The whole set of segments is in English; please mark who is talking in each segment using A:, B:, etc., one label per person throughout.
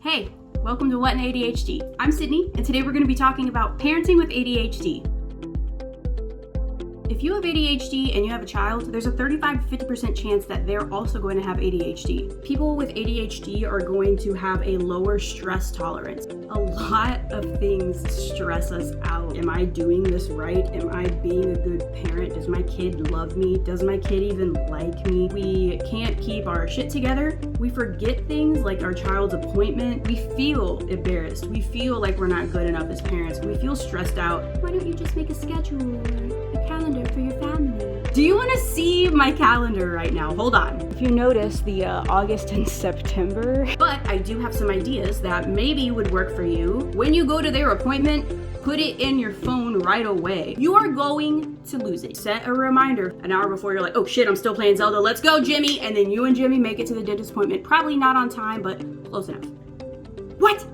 A: Hey, welcome to What in ADHD. I'm Sydney, and today we're going to be talking about parenting with ADHD. If you have ADHD and you have a child, there's a 35 to 50% chance that they're also going to have ADHD. People with ADHD are going to have a lower stress tolerance. A lot of things stress us out. Am I doing this right? Am I being a good parent? Does my kid love me? Does my kid even like me? We can't keep our shit together. We forget things like our child's appointment. We feel embarrassed. We feel like we're not good enough as parents. We feel stressed out. Why don't you just make a schedule or a calendar for your family? Do you want to see my calendar right now? Hold on. If you notice the August and September, but I do have some ideas that maybe would work for you. When you go to their appointment, put it in your phone right away. You are going to lose it. Set a reminder an hour before. You're like, oh shit, I'm still playing Zelda. Let's go, Jimmy. And then you and Jimmy make it to the dentist appointment. Probably not on time, but close enough. What?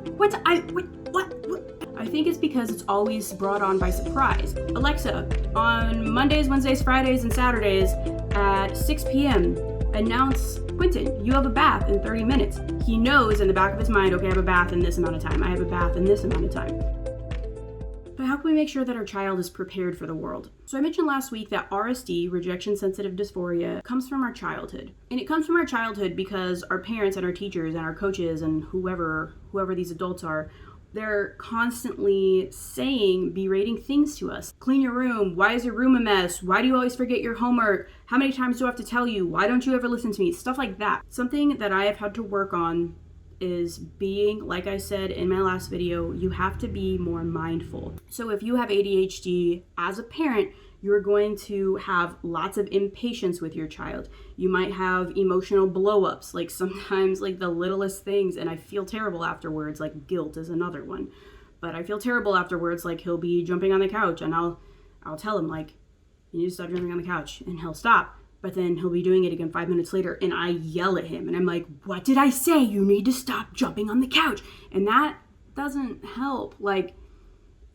A: I think it's because it's always brought on by surprise. Alexa, on Mondays, Wednesdays, Fridays, and Saturdays at 6 p.m., announce Quentin, you have a bath in 30 minutes. He knows in the back of his mind, okay, I have a bath in this amount of time. I have a bath in this amount of time. But how can we make sure that our child is prepared for the world? So I mentioned last week that RSD, Rejection Sensitive Dysphoria, comes from our childhood. And it comes from our childhood because our parents and our teachers and our coaches and whoever these adults are, they're constantly saying, berating things to us. Clean your room. Why is your room a mess? Why do you always forget your homework? How many times do I have to tell you? Why don't you ever listen to me? Stuff like that. Something that I have had to work on is being, like I said in my last video, you have to be more mindful. So if you have ADHD as a parent, you're going to have lots of impatience with your child. You might have emotional blow-ups, like sometimes like the littlest things, and I feel terrible afterwards, like guilt is another one. But I feel terrible afterwards, like he'll be jumping on the couch and I'll tell him like, you need to stop jumping on the couch, and he'll stop. But then he'll be doing it again 5 minutes later, and I yell at him and I'm like, what did I say? You need to stop jumping on the couch. And that doesn't help. Like,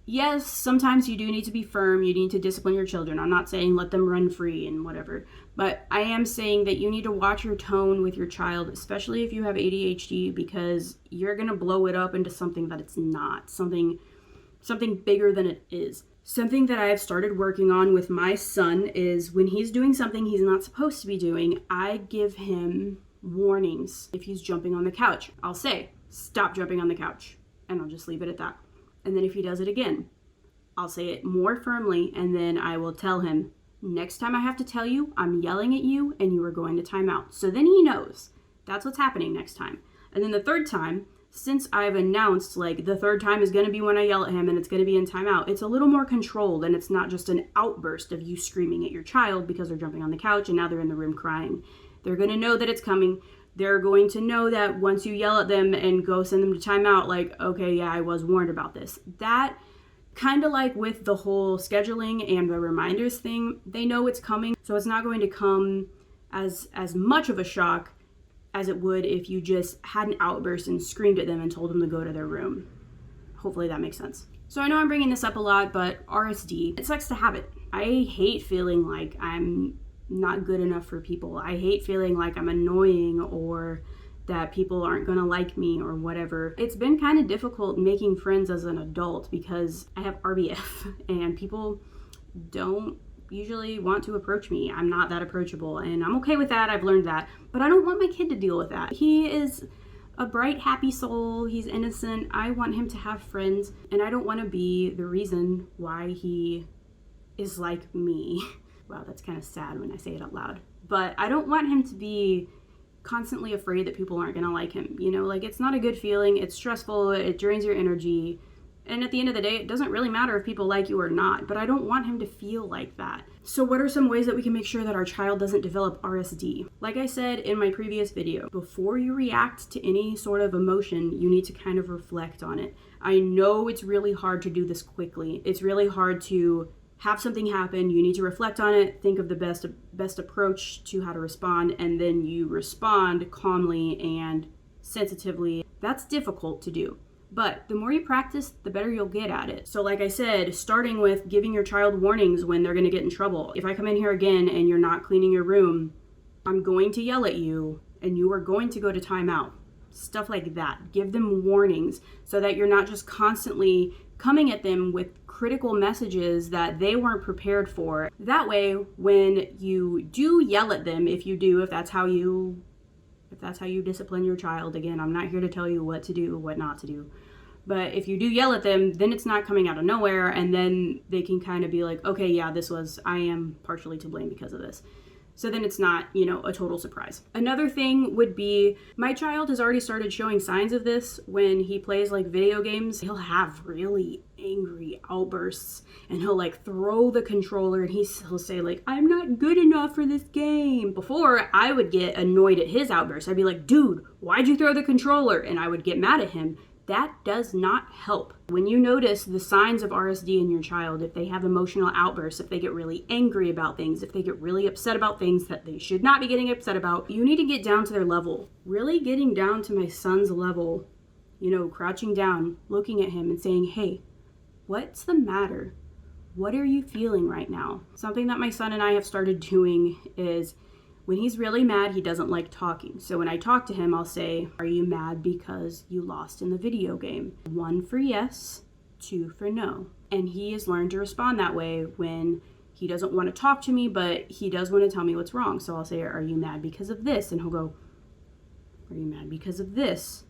A: yes, sometimes you do need to be firm. You need to discipline your children. I'm not saying let them run free and whatever. But I am saying that you need to watch your tone with your child, especially if you have ADHD, because you're going to blow it up into something that it's not. Something bigger than it is. Something that I have started working on with my son is when he's doing something he's not supposed to be doing, I give him warnings. If he's jumping on the couch, I'll say, stop jumping on the couch. And I'll just leave it at that. And then if he does it again, I'll say it more firmly, and then I will tell him, next time I have to tell you, I'm yelling at you and you are going to time out. So then he knows that's what's happening next time. And then the third time, since I've announced like the third time is going to be when I yell at him and it's going to be in timeout, it's a little more controlled, and it's not just an outburst of you screaming at your child because they're jumping on the couch and now they're in the room crying. They're going to know that it's coming. They're going to know that once you yell at them and go send them to timeout, like, okay, yeah, I was warned about this. That kind of like with the whole scheduling and the reminders thing, they know it's coming. So it's not going to come as much of a shock as it would if you just had an outburst and screamed at them and told them to go to their room. Hopefully that makes sense. So I know I'm bringing this up a lot, but RSD, it sucks to have it. I hate feeling like I'm not good enough for people. I hate feeling like I'm annoying or that people aren't going to like me or whatever. It's been kind of difficult making friends as an adult because I have RBF and people don't usually want to approach me. I'm not that approachable, and I'm okay with that. I've learned that. But I don't want my kid to deal with that. He is a bright, happy soul. He's innocent. I want him to have friends, and I don't want to be the reason why he is like me. Wow, that's kind of sad when I say it out loud. But I don't want him to be constantly afraid that people aren't going to like him. You know, like, it's not a good feeling. It's stressful. It drains your energy. And at the end of the day, it doesn't really matter if people like you or not, but I don't want him to feel like that. So what are some ways that we can make sure that our child doesn't develop RSD? Like I said in my previous video, before you react to any sort of emotion, you need to kind of reflect on it. I know it's really hard to do this quickly. It's really hard to have something happen. You need to reflect on it, think of the best approach to how to respond, and then you respond calmly and sensitively. That's difficult to do. But the more you practice, the better you'll get at it. So like I said, starting with giving your child warnings when they're going to get in trouble. If I come in here again and you're not cleaning your room, I'm going to yell at you and you are going to go to timeout. stuff like that. Give them warnings so that you're not just constantly coming at them with critical messages that they weren't prepared for. That way, when you do yell at them, if that's how you discipline your child, again, I'm not here to tell you what to do, what not to do. But if you do yell at them, then it's not coming out of nowhere, and then they can kind of be like, okay, yeah, I am partially to blame because of this. So then it's not, a total surprise. Another thing would be, my child has already started showing signs of this when he plays like video games. He'll have really angry outbursts and he'll like throw the controller and he'll say like, I'm not good enough for this game. Before, I would get annoyed at his outbursts. I'd be like, dude, why'd you throw the controller? And I would get mad at him. That does not help. When you notice the signs of RSD in your child, if they have emotional outbursts, if they get really angry about things, if they get really upset about things that they should not be getting upset about, you need to get down to their level. Really getting down to my son's level, crouching down, looking at him and saying, hey, what's the matter? What are you feeling right now? Something that my son and I have started doing is, when he's really mad, he doesn't like talking. So when I talk to him, I'll say, are you mad because you lost in the video game? 1 for yes, 2 for no. And he has learned to respond that way when he doesn't want to talk to me, but he does want to tell me what's wrong. So I'll say, are you mad because of this? And he'll go, are you mad because of this?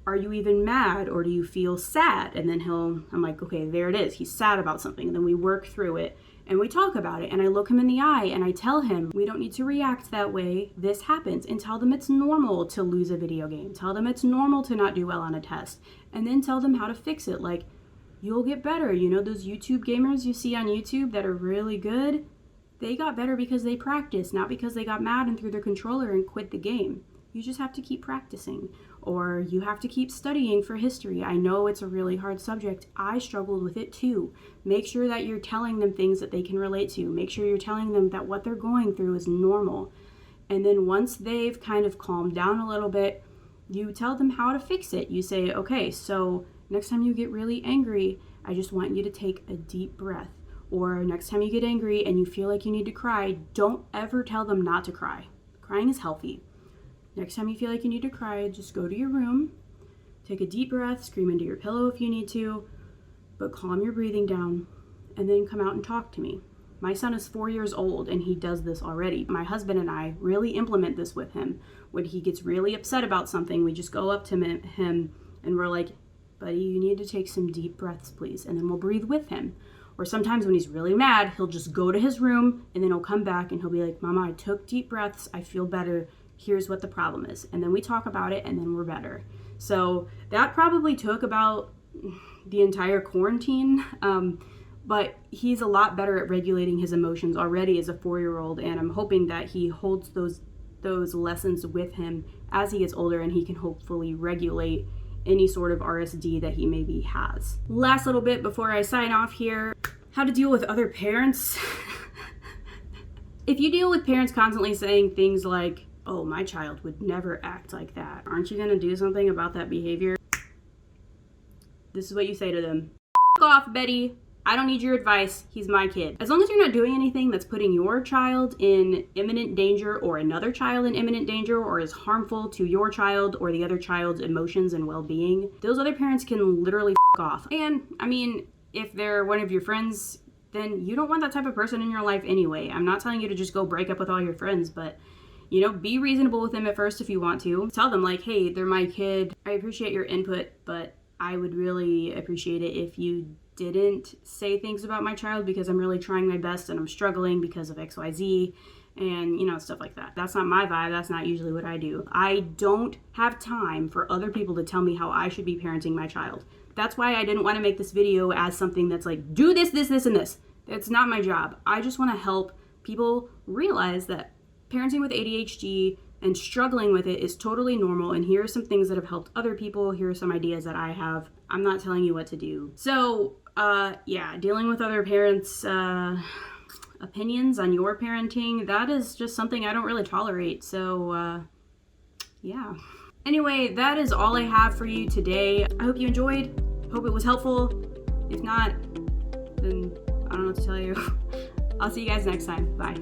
A: Are you even mad, or do you feel sad? And then I'm like, okay, there it is. He's sad about something. And then we work through it. And we talk about it, and I look him in the eye and I tell him, we don't need to react that way. This happens. And tell them it's normal to lose a video game. Tell them it's normal to not do well on a test. And then tell them how to fix it. Like, you'll get better. Those YouTube gamers you see on YouTube that are really good, they got better because they practiced, not because they got mad and threw their controller and quit the game. You just have to keep practicing, or you have to keep studying for history. I know it's a really hard subject. I struggled with it too. Make sure that you're telling them things that they can relate to. Make sure you're telling them that what they're going through is normal. And then once they've kind of calmed down a little bit, you tell them how to fix it. You say, okay, so next time you get really angry, I just want you to take a deep breath. Or next time you get angry and you feel like you need to cry, don't ever tell them not to cry. Crying is healthy. Next time you feel like you need to cry, just go to your room, take a deep breath, scream into your pillow if you need to, but calm your breathing down, and then come out and talk to me. My son is 4 years old and he does this already. My husband and I really implement this with him. When he gets really upset about something, we just go up to him and we're like, buddy, you need to take some deep breaths, please. And then we'll breathe with him. Or sometimes when he's really mad, he'll just go to his room and then he'll come back and he'll be like, Mama, I took deep breaths. I feel better. Here's what the problem is. And then we talk about it and then we're better. So that probably took about the entire quarantine. But he's a lot better at regulating his emotions already as a 4-year-old. And I'm hoping that he holds those lessons with him as he gets older and he can hopefully regulate any sort of RSD that he maybe has. Last little bit before I sign off here, how to deal with other parents. If you deal with parents constantly saying things like, oh, my child would never act like that, aren't you gonna do something about that behavior? This is what you say to them. F off, Betty. I don't need your advice. He's my kid. As long as you're not doing anything that's putting your child in imminent danger or another child in imminent danger or is harmful to your child or the other child's emotions and well-being, those other parents can literally f off. And, I mean, if they're one of your friends, then you don't want that type of person in your life anyway. I'm not telling you to just go break up with all your friends, but be reasonable with them at first if you want to. Tell them like, hey, they're my kid. I appreciate your input, but I would really appreciate it if you didn't say things about my child because I'm really trying my best and I'm struggling because of XYZ and, stuff like that. That's not my vibe. That's not usually what I do. I don't have time for other people to tell me how I should be parenting my child. That's why I didn't want to make this video as something that's like, do this, this, this, and this. It's not my job. I just want to help people realize that parenting with ADHD and struggling with it is totally normal, and here are some things that have helped other people. Here are some ideas that I have. I'm not telling you what to do. So, dealing with other parents' opinions on your parenting, that is just something I don't really tolerate. So, yeah. Anyway, that is all I have for you today. I hope you enjoyed. Hope it was helpful. If not, then I don't know what to tell you. I'll see you guys next time. Bye.